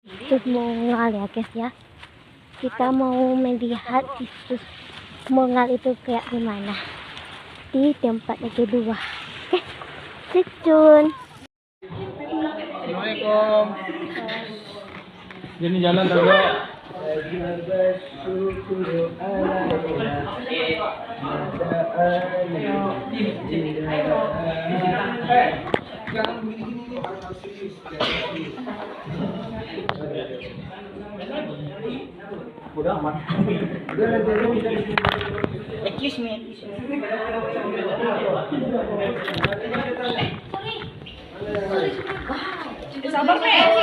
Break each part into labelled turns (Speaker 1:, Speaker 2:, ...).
Speaker 1: Situs Mongal ya guys ya. Kita mau melihat situs Mongal itu kayak gimana di tempat yang kedua. Oke, stay tune.
Speaker 2: Assalamualaikum. Ini jalan dulu. Udah amat. Excuse me.
Speaker 3: Sabar, Nek.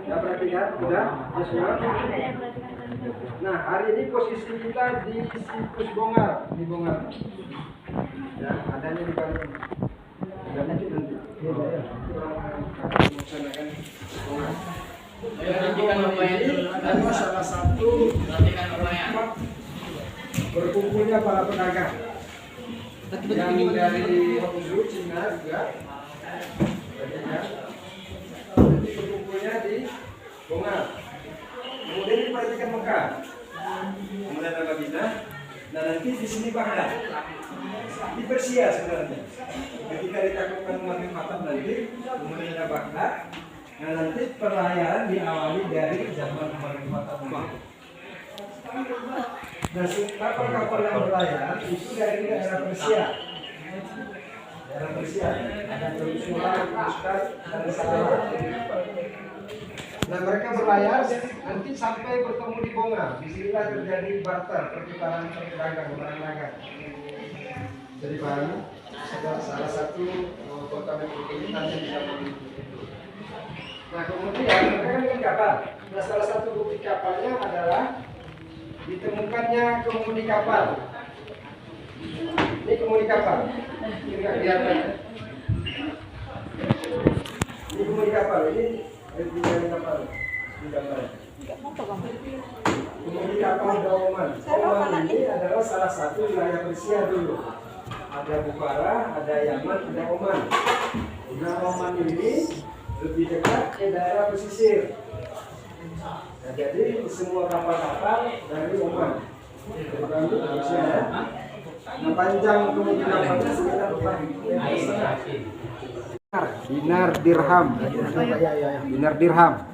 Speaker 2: Udah perhatikan? Udah? Semua? Nah, hari ini posisi kita di situs Bongal, di Bongal. Ya, adanya di kali ini. Dan nanti melaksanakan Bongal. Ini salah satu tempat berkumpulnya para pedagang yang dari Hongzhou, Cina juga. Jadi berkumpulnya di Bongal. Kemudian diperhatikan Mekah, kemudian Madinah. Nah, nanti di sini Baghdad, di Persia sebenarnya. Ketika ditaklukkan Umar bin Khattab nanti, kemudian ada Baghdad. Nah, nanti perayaan diawali dari zaman Umar bin Khattab. Nah, kapal-kapal yang berlayar itu dari daerah Persia. Daerah Persia ada Turki, Ustaz, dan Sarawak. Nah, mereka berlayar nanti sampai bertemu di Bongal. Disinilah terjadi barter, pertukaran perdagangan, barang dagang. Jadi pahami, salah satu kota metropolitan yang bisa memiliki itu. Nah, kemudian mereka kan dengan kapal. Nah, salah satu bukti kapalnya adalah ditemukannya kemudi kapal. Ini kemudi kapal. Ini nggak kelihatan. Ini kemudi kapal. Ini kapal. Ini gambar. Kemudi kapal Oman. Oman ini adalah salah satu wilayah Persia dulu. Ada Bukhara, ada Yaman, ada Oman. Nah, Oman ini lebih dekat ke daerah pesisir. Nah, jadi semua kapal-kapal dari Oman. Nah, panjang kemudi kapalnya sekitar 4,5 dinar dirham. Dinar dirham.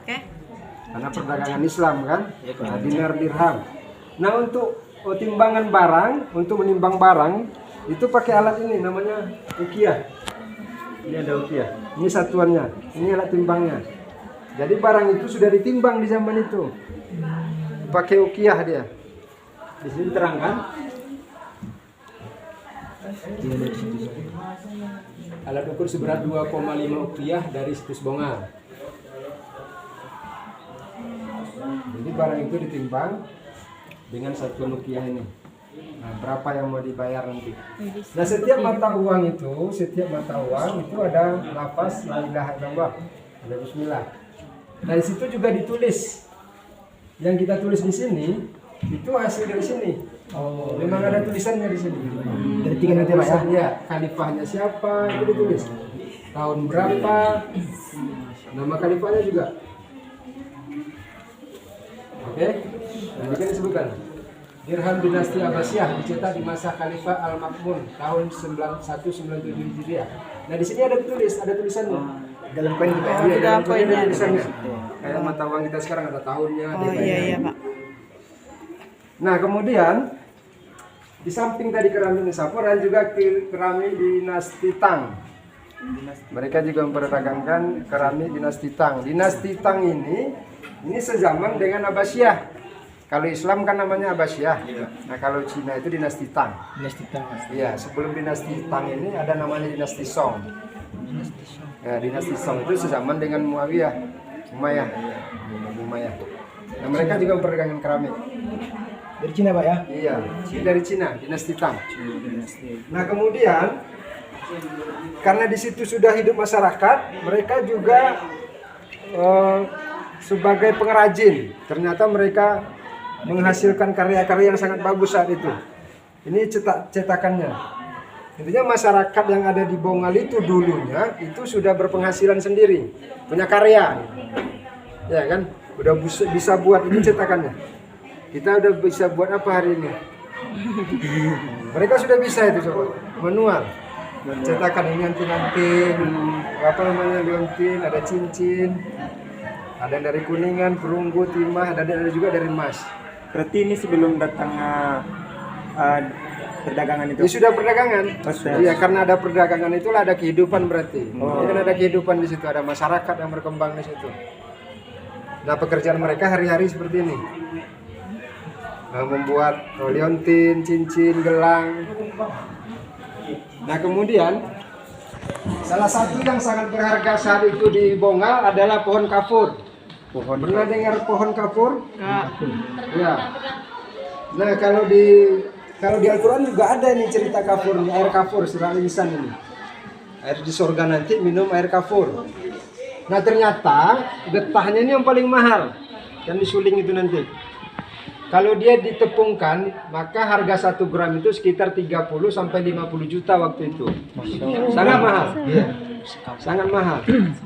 Speaker 2: Karena perdagangan Islam kan. Nah, dinar dirham. Nah, untuk timbangan barang, untuk menimbang barang itu pakai alat ini namanya ukiah. Ini ada ukiah. Ini satuannya. Ini alat timbangnya. Jadi barang itu sudah ditimbang di zaman itu. Pakai ukiah dia. Di sini terang kan? Alat ukur seberat 2,5 ukiah dari situs Bongal. Jadi barang itu ditimbang dengan satuan ukiah ini. Nah, berapa yang mau dibayar nanti? Nah, setiap mata uang itu ada lafaz la ilaha illallah, ada bismillah. Dari situ juga ditulis. Yang kita tulis di sini itu hasil dari sini. Oh, memang ada tulisannya di sini. Dari tiga nanti Pak ya. Khalifahnya siapa itu ditulis. Tahun berapa? Nama khalifahnya juga. Oke. Nah, ini kan disebutkan. Dirham dinasti Abbasiyah dicetak di masa Khalifah Al-Ma'mun tahun 1197 Hijriah. Nah, di sini ada tulisannya. Dalam koin juga ya. Dalam koin ada tulisannya. Kayak mata uang kita sekarang ada tahunnya, ada
Speaker 3: Iya, Pak.
Speaker 2: Nah, kemudian di samping tadi keramik Nusapura juga keramik dinasti Tang. Mereka juga memperdagangkan keramik dinasti Tang. Dinasti Tang ini sezaman dengan Abbasiyah. Kalau Islam kan namanya Abbasiyah. Nah, kalau Cina itu dinasti Tang. Dinasti Tang. Iya, sebelum dinasti Tang ini ada namanya dinasti Song. Ya, dinasti Song itu sezaman dengan Umayyah. Umayyah. Nah, mereka juga memperdagangkan keramik. Dari Cina, Pak ya? Iya, dari Cina, dinasti Tang. Nah, kemudian karena di situ sudah hidup masyarakat, mereka juga sebagai pengrajin. Ternyata mereka menghasilkan karya-karya yang sangat bagus saat itu. Ini cetakannya. Intinya masyarakat yang ada di Bongal itu dulunya itu sudah berpenghasilan sendiri, punya karya, ya kan? Udah bisa buat ini cetakannya. Kita udah bisa buat apa hari ini? Mereka sudah bisa itu coba manual. Cetakan ini nanti apa namanya liontin, ada cincin, ada dari kuningan, perunggu, timah, ada juga dari emas.
Speaker 3: Berarti ini sebelum datang perdagangan itu?
Speaker 2: Ya sudah perdagangan. Iya, karena ada perdagangan itulah ada kehidupan berarti. Jadi kan ada kehidupan di situ, ada masyarakat yang berkembang di situ. Nah, pekerjaan mereka hari-hari seperti ini. Nah, membuat liontin, cincin, gelang. Nah, kemudian salah satu yang sangat berharga saat itu di Bongal adalah pohon kafur. Pernah dengar pohon kafur? Ya. Nah, kalau di Al-Quran juga ada nih cerita kafur, air kafur, surah Al-Insan ini. Air di surga nanti minum air kafur. Nah, ternyata getahnya ini yang paling mahal, yang disuling itu nanti. Kalau dia ditepungkan, maka harga 1 gram itu sekitar 30 sampai 50 juta waktu itu. Sangat mahal. Iya. Sangat mahal.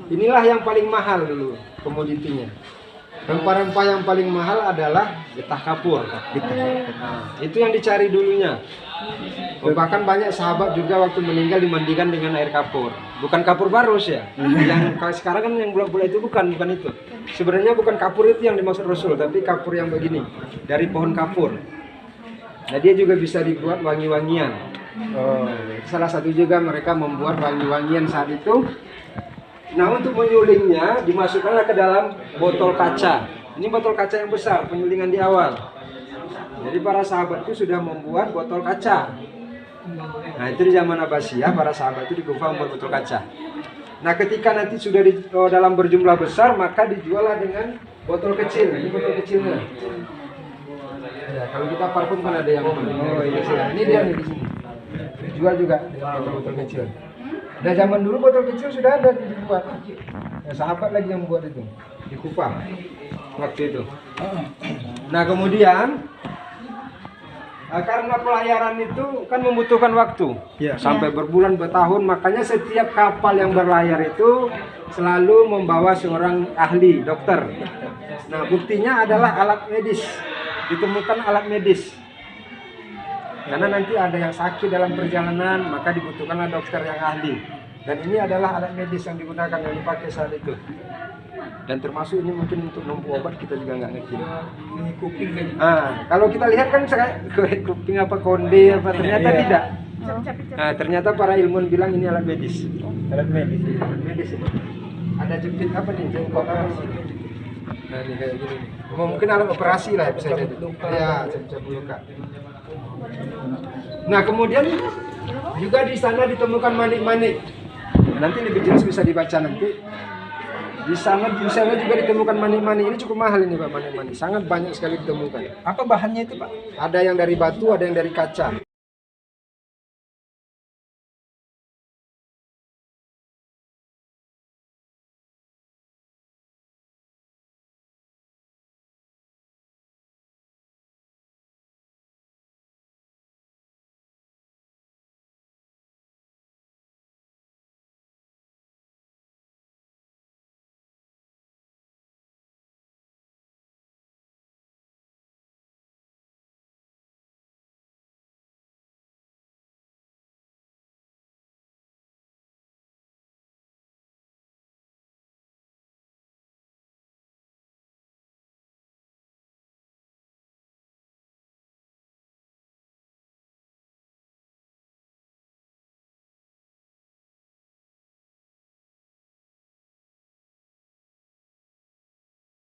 Speaker 2: Inilah yang paling mahal dulu komoditinya. Rempah-rempah yang paling mahal adalah getah kapur. Nah, itu yang dicari dulunya. Bahkan banyak sahabat juga waktu meninggal dimandikan dengan air kapur. Bukan kapur barus ya. Yang sekarang kan yang bola-bola itu bukan itu. Sebenarnya bukan kapur itu yang dimaksud Rasul, tapi kapur yang begini dari pohon kapur. Nah, dia juga bisa dibuat wangi-wangian. Salah satu juga mereka membuat wangi-wangian saat itu. Nah, untuk menyulingnya dimasukkanlah ke dalam botol kaca. Ini botol kaca yang besar, penyulingan di awal. Jadi para sahabat itu sudah membuat botol kaca. Nah, itu di zaman Abbasiyah para sahabat itu di Kufah membuat botol kaca. Nah, ketika nanti sudah dalam berjumlah besar, maka dijuallah dengan botol kecil. Ini botol kecilnya. Ya, kalau kita parfum kan ada yang ini dia nih di sini. Dijual juga dengan botol kecil. Nah, zaman dulu botol kecil sudah ada dibuat. Nah, sahabat lagi yang membuat itu di Kufah waktu itu. Nah, kemudian karena pelayaran itu kan membutuhkan waktu sampai berbulan bertahun, makanya setiap kapal yang berlayar itu selalu membawa seorang ahli dokter. Nah, buktinya adalah alat medis, ditemukan alat medis. Karena nanti ada yang sakit dalam perjalanan, maka dibutuhkanlah dokter yang ahli. Dan ini adalah alat medis yang digunakan, yang dipakai saat itu. Dan termasuk ini mungkin untuk numpu obat kita juga nggak ngerti. Ini kuping kan? Kalau kita lihat kan kuping apa konde apa, ternyata tidak. Nah, ternyata para ilmuwan bilang ini alat medis. Alat medis. Alat medis ini. Ada jepit apa nih? Jengkol apa sih? Nah, ini kayak gini. Mungkin alat operasi lah ya, bisa jadi. Ya, cabut luka. Nah, kemudian juga di sana ditemukan manik-manik. Nanti lebih jelas bisa dibaca nanti. Di sana juga ditemukan manik-manik. Ini cukup mahal ini Pak, manik-manik. Sangat banyak sekali ditemukan.
Speaker 3: Apa bahannya itu Pak?
Speaker 2: Ada yang dari batu, ada yang dari kaca.